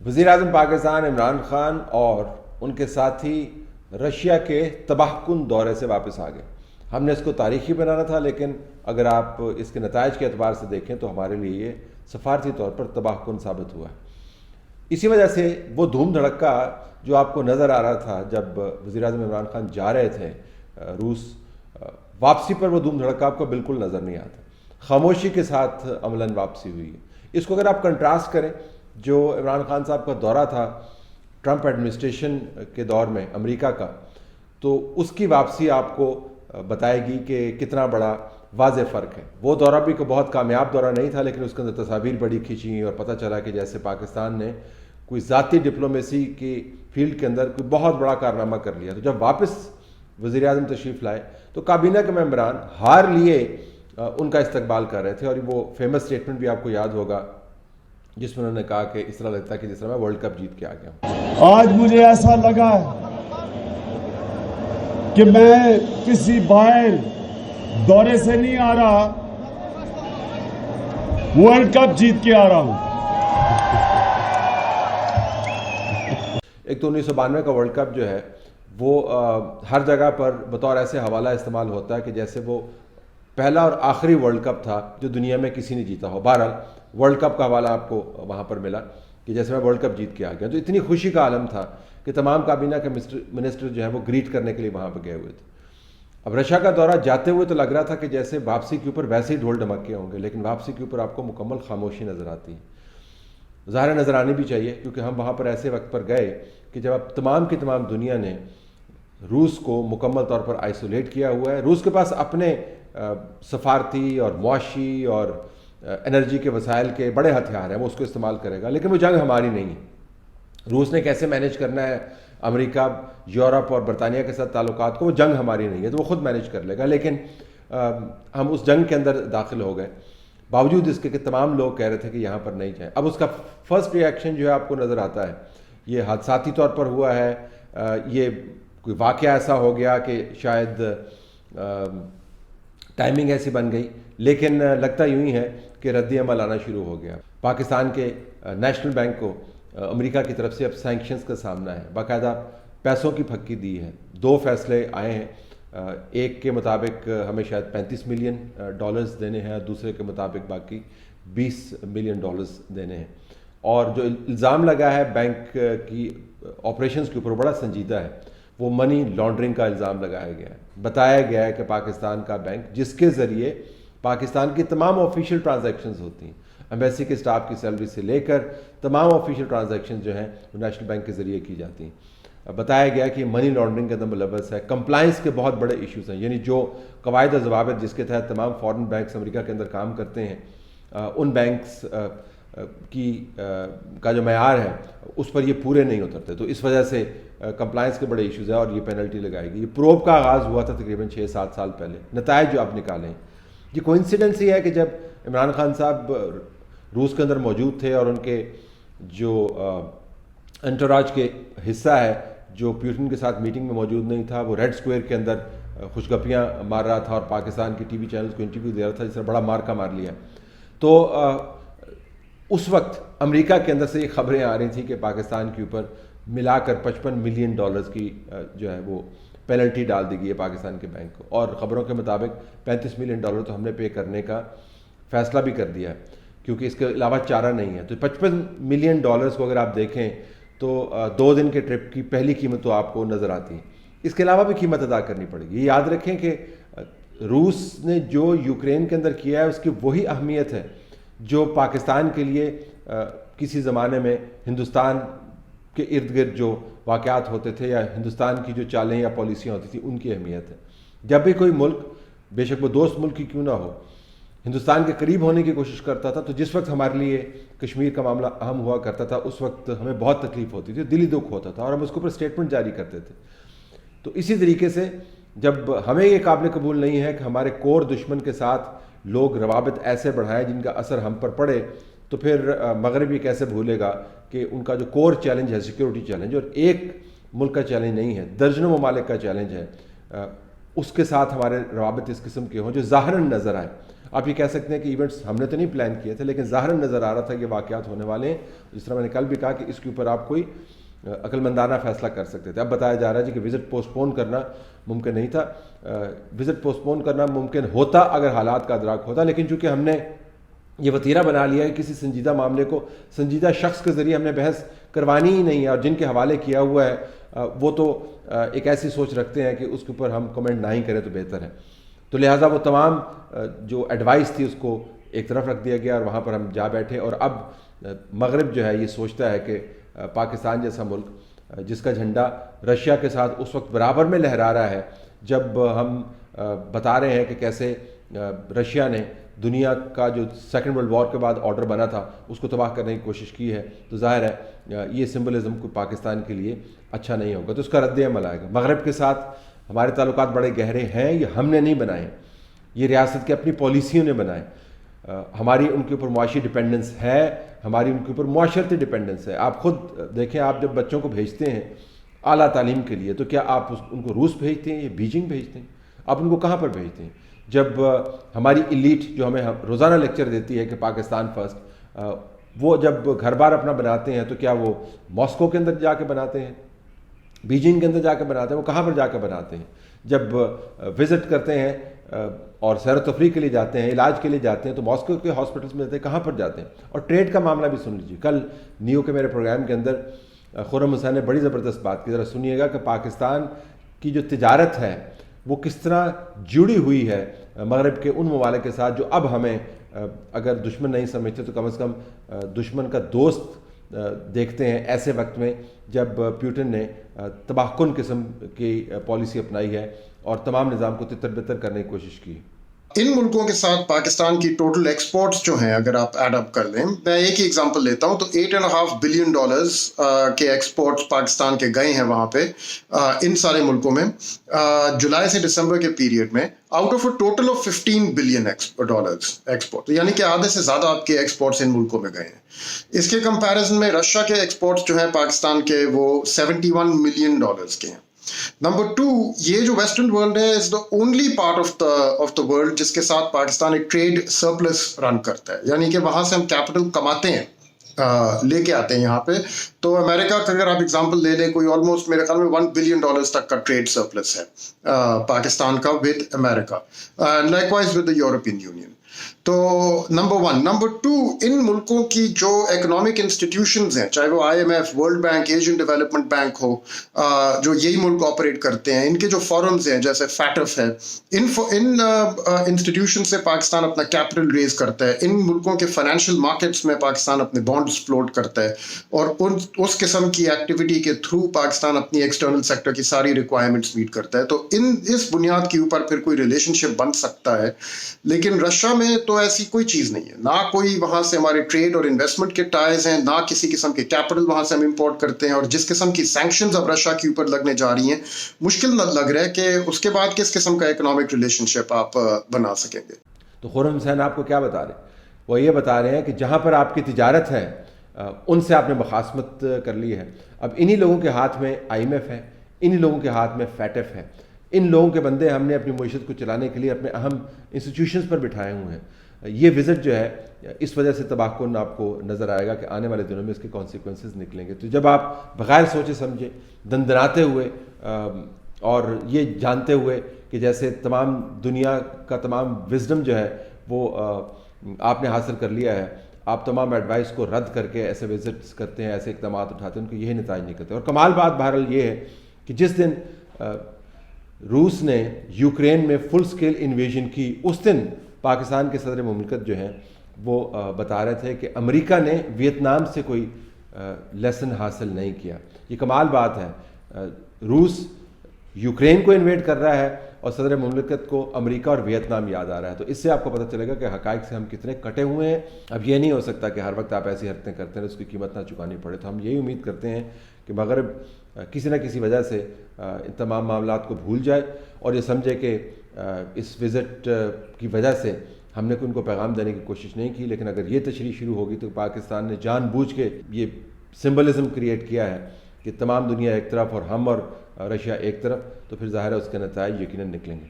وزیر اعظم پاکستان عمران خان اور ان کے ساتھی رشیا کے تباہ کن دورے سے واپس آ گئے۔ ہم نے اس کو تاریخی بنانا تھا، لیکن اگر آپ اس کے نتائج کے اعتبار سے دیکھیں تو ہمارے لیے یہ سفارتی طور پر تباہ کن ثابت ہوا ہے۔ اسی وجہ سے وہ دھوم دھڑکا جو آپ کو نظر آ رہا تھا جب وزیر اعظم عمران خان جا رہے تھے روس، واپسی پر وہ دھوم دھڑکا آپ کو بالکل نظر نہیں آتا۔ خاموشی کے ساتھ عملاً واپسی ہوئی ہے۔ اس کو اگر آپ کنٹراسٹ کریں، جو عمران خان صاحب کا دورہ تھا ٹرمپ ایڈمنسٹریشن کے دور میں امریکہ کا، تو اس کی واپسی آپ کو بتائے گی کہ کتنا بڑا واضح فرق ہے۔ وہ دورہ بھی کوئی بہت کامیاب دورہ نہیں تھا، لیکن اس کے اندر تصاویر بڑی کھینچی اور پتہ چلا کہ جیسے پاکستان نے کوئی ذاتی ڈپلومیسی کی فیلڈ کے اندر کوئی بہت بڑا کارنامہ کر لیا۔ تو جب واپس وزیر اعظم تشریف لائے تو کابینہ کے ممبران ہار لیے ان کا استقبال کر رہے تھے، اور وہ فیمس اسٹیٹمنٹ بھی آپ کو یاد ہوگا جس میں انہوں نے کہا کہ اس طرح لگتا ہے کہ جس طرح میں ورلڈ کپ جیت کے آ گیا ہوں۔ آج مجھے ایسا لگا کہ میں کسی باہر دورے سے نہیں آ رہا، ورلڈ کپ جیت کے آ رہا ہوں۔ ایک تو 1992 کا ورلڈ کپ جو ہے وہ ہر جگہ پر بطور ایسے حوالہ استعمال ہوتا ہے کہ جیسے وہ پہلا اور آخری ورلڈ کپ تھا جو دنیا میں کسی نے جیتا ہو۔ بہرحال ورلڈ کپ کا حوالہ آپ کو وہاں پر ملا کہ جیسے میں ورلڈ کپ جیت کے آ گیا، تو اتنی خوشی کا عالم تھا کہ تمام کابینہ کے منسٹر جو ہیں وہ گریٹ کرنے کے لیے وہاں پہ گئے ہوئے تھے۔ اب رشیا کا دورہ جاتے ہوئے تو لگ رہا تھا کہ جیسے واپسی کے اوپر ویسے ہی ڈھول ڈھمکے ہوں گے، لیکن واپسی کے اوپر آپ کو مکمل خاموشی نظر آتی ہے۔ ظاہر نظر آنی بھی چاہیے، کیونکہ ہم وہاں پر ایسے وقت پر گئے کہ جب اب تمام کی تمام دنیا نے روس کو مکمل طور پر آئسولیٹ کیا ہوا ہے۔ روس کے پاس اپنے سفارتی اور معاشی اور انرجی کے وسائل کے بڑے ہتھیار ہیں، وہ اس کو استعمال کرے گا، لیکن وہ جنگ ہماری نہیں ہے۔ روس نے کیسے مینیج کرنا ہے امریکہ، یورپ اور برطانیہ کے ساتھ تعلقات کو، وہ جنگ ہماری نہیں ہے، تو وہ خود مینیج کر لے گا۔ لیکن ہم اس جنگ کے اندر داخل ہو گئے، باوجود اس کے کہ تمام لوگ کہہ رہے تھے کہ یہاں پر نہیں جائیں۔ اب اس کا فرسٹ ری ایکشن جو ہے آپ کو نظر آتا ہے، یہ حادثاتی طور پر ہوا ہے، یہ کوئی واقعہ ایسا ہو گیا کہ شاید ٹائمنگ ایسی بن گئی، لیکن لگتا یوں ہی ہے کہ رد عمل آنا شروع ہو گیا۔ پاکستان کے نیشنل بینک کو امریکہ کی طرف سے اب سینکشنز کا سامنا ہے، باقاعدہ پیسوں کی پھکی دی ہے۔ 2 فیصلے آئے ہیں، ایک کے مطابق ہمیں شاید $35 ملین دینے ہیں، دوسرے کے مطابق باقی $20 ملین دینے ہیں۔ اور جو الزام لگا ہے بینک کی آپریشنز کے اوپر بڑا سنجیدہ ہے، وہ منی لانڈرنگ کا الزام لگایا گیا ہے۔ بتایا گیا ہے کہ پاکستان کا بینک جس کے ذریعے پاکستان کی تمام آفیشیل ٹرانزیکشنز ہوتی ہیں، ایمبیسی کے سٹاف کی سیلری سے لے کر تمام آفیشیل ٹرانزیکشنز جو ہیں وہ نیشنل بینک کے ذریعے کی جاتی ہیں۔ بتایا گیا کہ منی لانڈرنگ کے اندر ملوث ہے۔ کمپلائنس کے بہت بڑے ایشوز ہیں، یعنی جو قواعد و ضوابط جس کے تحت تمام فارن بینکس امریکہ کے اندر کام کرتے ہیں، ان بینکس کا جو معیار ہے اس پر یہ پورے نہیں اترتے، تو اس وجہ سے کمپلائنس کے بڑے ایشوز ہیں اور یہ پینلٹی لگائے گی۔ یہ پروب کا آغاز ہوا تھا تقریباً 6-7 سال پہلے۔ نتائج جو آپ نکالیں، یہ کوئنسیڈنس ہی ہے کہ جب عمران خان صاحب روس کے اندر موجود تھے اور ان کے جو انٹوراج کے حصہ ہے جو پیوٹن کے ساتھ میٹنگ میں موجود نہیں تھا، وہ ریڈ سکوئر کے اندر خوشگپیاں مار رہا تھا اور پاکستان کی ٹی وی چینلز کو انٹرویو دے رہا تھا، جس نے بڑا مارکا مار لیا، تو اس وقت امریکہ کے اندر سے یہ خبریں آ رہی تھیں کہ پاکستان کے اوپر ملا کر $55 ملین کی جو ہے وہ پینلٹی ڈال دی گئی ہے پاکستان کے بینک کو، اور خبروں کے مطابق $35 ملین تو ہم نے پے کرنے کا فیصلہ بھی کر دیا ہے، کیونکہ اس کے علاوہ چارہ نہیں ہے۔ تو $55 ملین کو اگر آپ دیکھیں تو 2 دن کے ٹرپ کی پہلی قیمت تو آپ کو نظر آتی ہے، اس کے علاوہ بھی قیمت ادا کرنی پڑے گی۔ یہ یاد رکھیں کہ روس نے جو یوکرین کے اندر کیا ہے اس کی وہی اہمیت ہے جو پاکستان کے لیے کسی زمانے میں ہندوستان کے ارد گرد جو واقعات ہوتے تھے یا ہندوستان کی جو چالیں یا پالیسیاں ہوتی تھیں ان کی اہمیت ہے۔ جب بھی کوئی ملک، بے شک وہ دوست ملک کی کیوں نہ ہو، ہندوستان کے قریب ہونے کی کوشش کرتا تھا، تو جس وقت ہمارے لیے کشمیر کا معاملہ اہم ہوا کرتا تھا اس وقت ہمیں بہت تکلیف ہوتی تھی، دلی دکھ ہوتا تھا، اور ہم اس کے اوپر اسٹیٹمنٹ جاری کرتے تھے۔ تو اسی طریقے سے جب ہمیں یہ قابل قبول نہیں ہے کہ ہمارے کور دشمن کے ساتھ لوگ روابط ایسے بڑھائیں جن کا اثر ہم پر پڑے، تو پھر مغرب یہ کیسے بھولے گا کہ ان کا جو کور چیلنج ہے سیکیورٹی چیلنج، اور ایک ملک کا چیلنج نہیں ہے، درجنوں ممالک کا چیلنج ہے، اس کے ساتھ ہمارے روابط اس قسم کے ہوں جو ظاہراً نظر آئے۔ آپ یہ کہہ سکتے ہیں کہ ایونٹس ہم نے تو نہیں پلان کیے تھے، لیکن ظاہراً نظر آ رہا تھا کہ واقعات ہونے والے ہیں. جس طرح میں نے کل بھی کہا کہ اس کے اوپر آپ کوئی عقل مندانہ فیصلہ کر سکتے تھے. اب بتایا جا رہا ہے کہ وزٹ پوسٹ پون کرنا ممکن نہیں تھا. وزٹ پوسٹ پون کرنا ممکن ہوتا اگر حالات کا ادراک ہوتا، لیکن چونکہ ہم نے یہ وتیرہ بنا لیا ہے کسی سنجیدہ معاملے کو سنجیدہ شخص کے ذریعے ہم نے بحث کروانی ہی نہیں ہے، اور جن کے حوالے کیا ہوا ہے وہ تو ایک ایسی سوچ رکھتے ہیں کہ اس کے اوپر ہم کمنٹ نہ ہی کریں تو بہتر ہے. تو لہٰذا وہ تمام جو ایڈوائس تھی اس کو ایک طرف رکھ دیا گیا اور وہاں پر ہم جا بیٹھے. اور اب مغرب جو ہے یہ سوچتا ہے کہ پاکستان جیسا ملک جس کا جھنڈا رشیا کے ساتھ اس وقت برابر میں لہرا رہا ہے، جب ہم بتا رہے ہیں کہ کیسے رشیا نے دنیا کا جو سیکنڈ ورلڈ وار کے بعد آرڈر بنا تھا اس کو تباہ کرنے کی کوشش کی ہے، تو ظاہر ہے یہ سمبلزم کو پاکستان کے لیے اچھا نہیں ہوگا. تو اس کا رد عمل آئے گا. مغرب کے ساتھ ہمارے تعلقات بڑے گہرے ہیں، یہ ہم نے نہیں بنائے، یہ ریاست کی اپنی پالیسیوں نے بنائے. ہماری ان کے اوپر معاشی ڈپینڈنس ہے، ہماری ان کے اوپر معاشرتی ڈپینڈنس ہے. آپ خود دیکھیں، آپ جب بچوں کو بھیجتے ہیں اعلیٰ تعلیم کے لیے تو کیا آپ ان کو روس بھیجتے ہیں یا بیجنگ بھیجتے ہیں؟ آپ ان کو کہاں پر بھیجتے ہیں؟ جب ہماری ایلیٹ جو ہمیں روزانہ لیکچر دیتی ہے کہ پاکستان فرسٹ، وہ جب گھر بار اپنا بناتے ہیں تو کیا وہ ماسکو کے اندر جا کے بناتے ہیں، بیجنگ کے اندر جا کے بناتے ہیں؟ وہ کہاں پر جا کے بناتے ہیں؟ جب وزٹ کرتے ہیں اور سیر و تفریح کے لیے جاتے ہیں، علاج کے لیے جاتے ہیں، تو ماسکو کے ہاسپٹلس میں جاتے ہیں، کہاں پر جاتے ہیں؟ اور ٹریڈ کا معاملہ بھی سن لیجیے. کل نیو کے میرے پروگرام کے اندر خرم حسین نے بڑی زبردست بات کی. ذرا سنیے گا کہ پاکستان کی جو تجارت ہے وہ کس طرح جڑی ہوئی ہے مغرب کے ان ممالک کے ساتھ جو اب ہمیں اگر دشمن نہیں سمجھتے تو کم از کم دشمن کا دوست دیکھتے ہیں ایسے وقت میں جب پیوٹن نے تباہ کن قسم کی پالیسی اپنائی ہے اور تمام نظام کو تتر بتر کرنے کی کوشش کی. ان ملکوں کے ساتھ پاکستان کی ٹوٹل ایکسپورٹس جو ہیں اگر آپ ایڈ اپ کر لیں، میں ایک ہی ایگزامپل لیتا ہوں تو $8.5 بلین کے ایکسپورٹس پاکستان کے گئے ہیں وہاں پہ ان سارے ملکوں میں جولائی سے دسمبر کے پیریڈ میں، out of a total of $15 billion export, یعنی کہ آدھے سے زیادہ آپ کے ایکسپورٹس ان ملکوں میں گئے ہیں. اس کے کمپیریزن میں رشیا کے ایکسپورٹس جو ہیں پاکستان کے وہ $71 ملین کے ہیں. نمبر 2، یہ جو ویسٹرن ورلڈ ہے is the only part of the world جس کے ساتھ پاکستان ایک ٹریڈ سرپلس رن کرتا ہے، یعنی کہ وہاں سے ہم کیپٹل کماتے ہیں، لے کے آتے ہیں یہاں پہ. تو امریکہ کا اگر آپ اگزامپل لے لیں، کوئی آلموسٹ میرے خیال میں $1 بلین تک کا ٹریڈ سرپلس ہے پاکستان کا ود امریکہ، likewise with the European Union. تو نمبر 1. نمبر 2، ان ملکوں کی جو اکنامک انسٹیٹیوشنز ہیں، چاہے وہ IMF، World Bank, Asian Development Bank ہو، جو یہی ملک آپریٹ کرتے ہیں، ان کے جو فورمز ہیں جیسے فیٹف ہے، ان انسٹیٹیوشن سے پاکستان اپنا کیپٹل ریز کرتا ہے. ان ملکوں کے فائنینشیل مارکیٹس میں پاکستان اپنے بانڈز فلوٹ کرتا ہے، اور اس قسم کی ایکٹیویٹی کے تھرو پاکستان اپنی ایکسٹرنل سیکٹر کی ساری ریکوائرمنٹس میٹ کرتا ہے. تو اس بنیاد کے اوپر پھر کوئی ریلیشن شپ بن سکتا ہے. لیکن رشیا میں تو ایسی کوئی چیز نہیں ہے، نہ کوئی وہاں سے ہمارے ٹریڈ اور انویسٹمنٹ کے ٹائز ہیں، نہ کسی قسم کے کیپٹل وہاں سے ہم امپورٹ کرتے ہیں. اور جس قسم کی سینکشنز اب رشیا کے اوپر لگنے جا رہی ہیں، مشکل لگ رہا ہے کہ اس کے بعد کس قسم کا اکنامک ریلیشن شپ آپ بنا سکیں گے. تو خرم حسین آپ کو کیا بتا رہے ہیں؟ وہ یہ بتا رہے ہیں کہ جہاں پر آپ کی تجارت ہے ان سے آپ نے مخاصمت کر لی ہے. اب انہی لوگوں کے ہاتھ میں IMF ہے، انہی لوگوں کے ہاتھ میں فیٹف ہے، ان لوگوں کے بندے ہم نے اپنی معیشت کو چلانے کے لیے اپنے اہم انسٹیٹیوشنز پر بٹھائے ہوئے ہیں. یہ وزٹ جو ہے اس وجہ سے تباہ کن آپ کو نظر آئے گا کہ آنے والے دنوں میں اس کے کانسیکوینسز نکلیں گے. تو جب آپ بغیر سوچے سمجھے دندناتے ہوئے اور یہ جانتے ہوئے کہ جیسے تمام دنیا کا تمام وزڈم جو ہے وہ آپ نے حاصل کر لیا ہے، آپ تمام ایڈوائس کو رد کر کے ایسے وزٹس کرتے ہیں، ایسے اقدامات اٹھاتے ہیں، ان کو یہی نتائج نکلتے ہیں. اور کمال بات بہرحال یہ ہے کہ جس دن روس نے یوکرین میں فل سکیل انویژن کی، اس دن پاکستان کے صدر مملکت جو ہیں وہ بتا رہے تھے کہ امریکہ نے ویتنام سے کوئی لیسن حاصل نہیں کیا. یہ کمال بات ہے، روس یوکرین کو انویٹ کر رہا ہے اور صدر مملکت کو امریکہ اور ویتنام یاد آ رہا ہے. تو اس سے آپ کو پتہ چلے گا کہ حقائق سے ہم کتنے کٹے ہوئے ہیں. اب یہ نہیں ہو سکتا کہ ہر وقت آپ ایسی حرکتیں کرتے ہیں اس کی قیمت نہ چکانی پڑے. تو ہم یہی امید کرتے ہیں کہ مغرب کسی نہ کسی وجہ سے ان تمام معاملات کو بھول جائے اور یہ سمجھے کہ اس وزٹ کی وجہ سے ہم نے ان کو پیغام دینے کی کوشش نہیں کی. لیکن اگر یہ تشریح شروع ہوگی تو پاکستان نے جان بوجھ کے یہ سمبلزم کریٹ کیا ہے کہ تمام دنیا ایک طرف اور ہم اور رشیا ایک طرف، تو پھر ظاہر ہے اس کے نتائج یقیناً نکلیں گے.